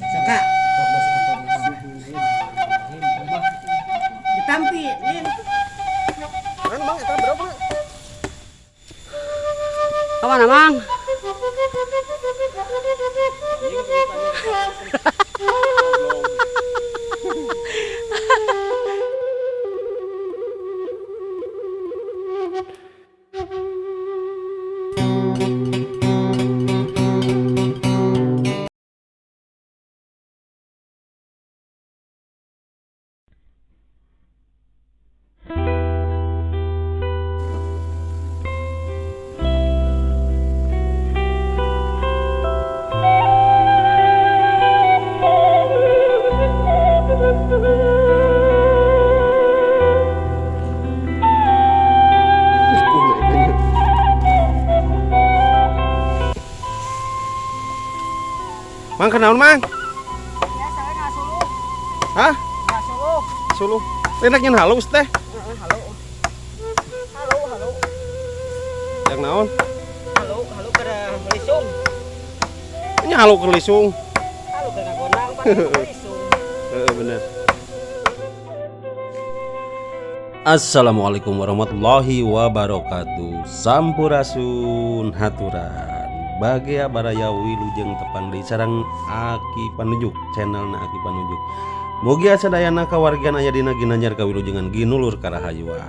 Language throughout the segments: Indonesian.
Saka ditampi nin. Mang, mang, eta berapa? Kemana mang? Mang, kenaon mang? Ya saya nggak suluh. Hah? Nggak suluh. Suluh. Enaknya halus teh. Halo. Halo. Yang naon? Halo kada lisung. Nya halu ke lisung. Halo kada gonang pakai lisung. Bener. Assalamualaikum warahmatullahi wabarakatuh. Sampurasun haturan. Bagia baraya wilujeng tepang di sarang Aki Panujuk, channelna Aki Panujuk. Mugia sadayana kawargian aya dina ginanjar kawilujengan ginulur karahayuan.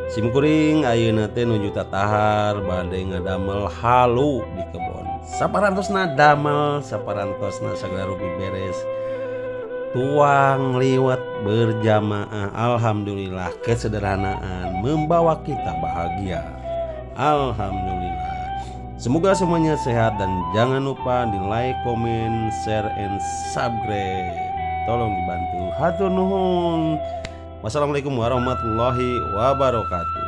Simkuring ayeuna teh nuju tatahar bade ngadamel halu di kebon. Saparantosna damel, saparantosna sagala rupi beres. Tuang liwat berjamaah, alhamdulillah kesederhanaan membawa kita bahagia. Alhamdulillah. Semoga semuanya sehat dan jangan lupa di like, komen, share, and subscribe. Tolong dibantu. Hatur nuhun. Wassalamualaikum warahmatullahi wabarakatuh.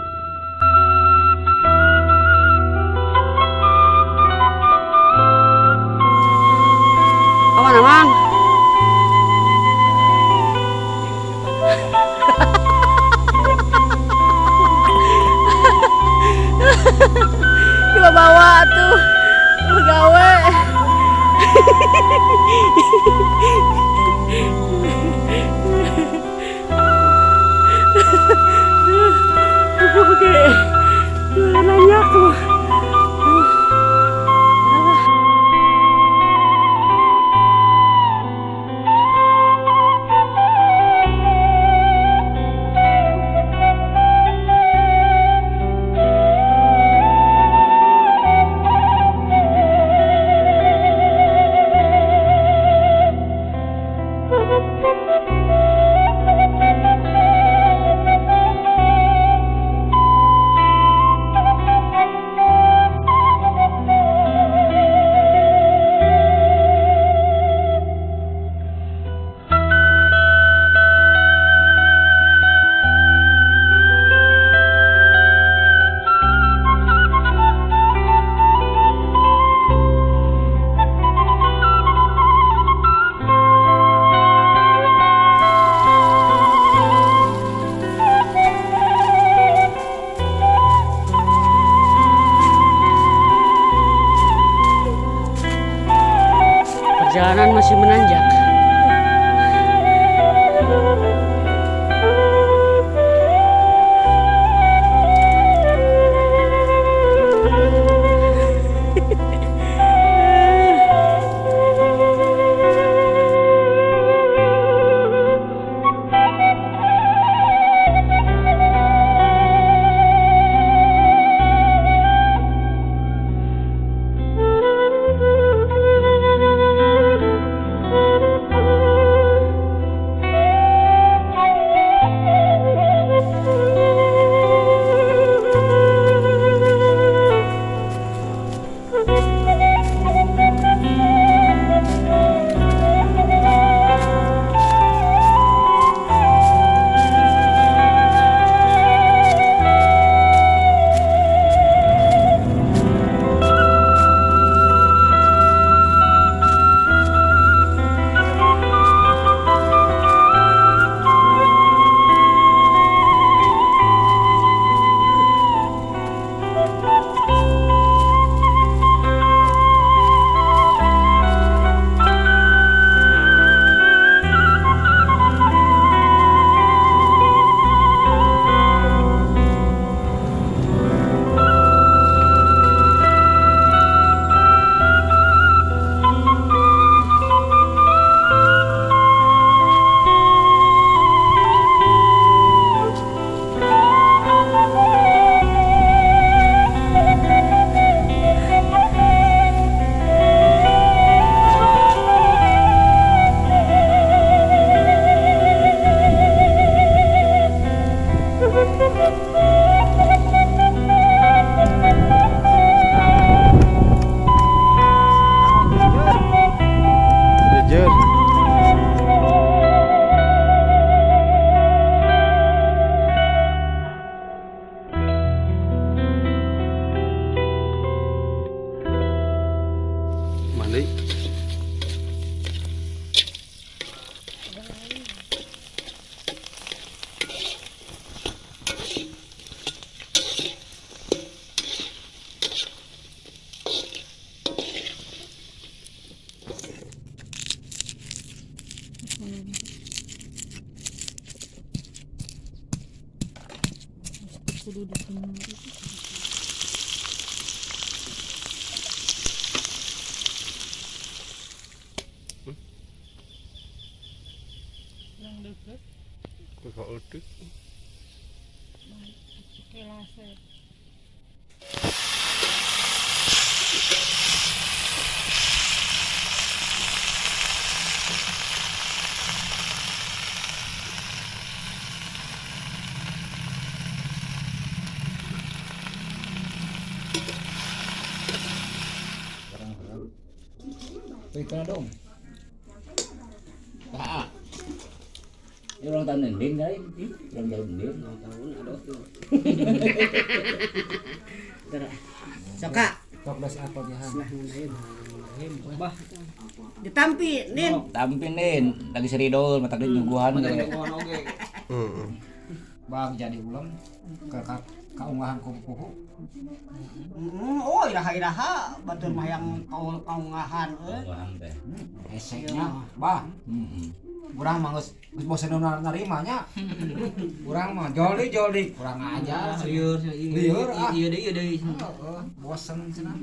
Kemana mang? Bawa tuh begawe. Oke. Nanya tuh. Jujur. Mandi. Kok udah? Wait dong. Pak. Ini ulang tahun Nendin kali. Ulang tahun Nendin. Ulang tahun aduh tuh. Soka. 14 apa dia? Bah, Ditampi, Nin. Tampin Nin, lagi seridol mata duit nyuguhan. oge. Heeh. Bang jadi ulang ke kaungahan kupu-kupu. Oh, iraha-iraha batur mah yang kaungahan euy. Kaungahan teh. Eseknya, bah. Urang mah geus bosen narimanya. Urang mah joldi kurang aja. Lieur Lieur, ah. Ieu deui. Bosen cenah.